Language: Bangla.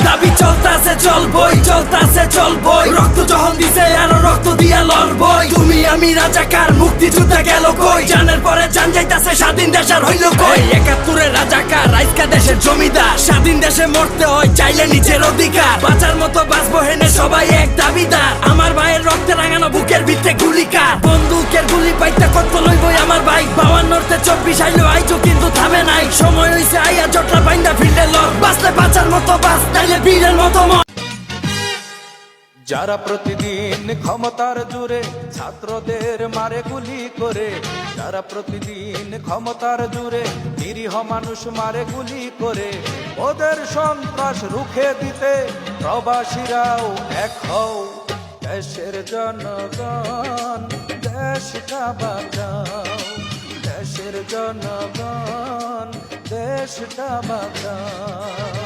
দাবি চলতাছে চলবই, চলতাছে চলবই, রক্ত যখন দিছে আরো রক্ত দিয়া লড়বই। তুমি আমি রাজাকার, মুক্তিযোদ্ধা গেল কই, জানের পরে জান যাইতাছে স্বাধীন দেশের হইল কই। ৭১-এর রাজাকার, আজকা দেশের জমিদার, স্বাধীন দেশে মরতে হয় চাইলে নিজের অধিকার। বাঁচার মতো বাঁচবো হেনে সবাই এক দাবিদার, আমার ভাইয়ের রক্তে রাঙানো বুকের ভিতরে গুলিকার। বন্দুকের গুলি পাইতে কত লইবই আমার ভাই, ৫২-তে ২৪ আইলো আইজো কিন্তু থামে নাই। সময় হইছে আইয়া জটলা বাইন্দা ফিল্ডে লড়, বাঁচলে বাঁচার মতো বাঁচ, তাইলে বীরের মতো মর। যারা প্রতিদিন ক্ষমতার জোরে ছাত্রদের মারে গুলি করে, যারা প্রতিদিন ক্ষমতার জোরে নিরীহ মানুষ মারে গুলি করে, ওদের সন্ত্রাস রুখে দিতে প্রবাসীরাও এক হও। দেশের জনগণ দেশটা বাঁচাও, দেশের জনগণ দেশটা বাঁচাও।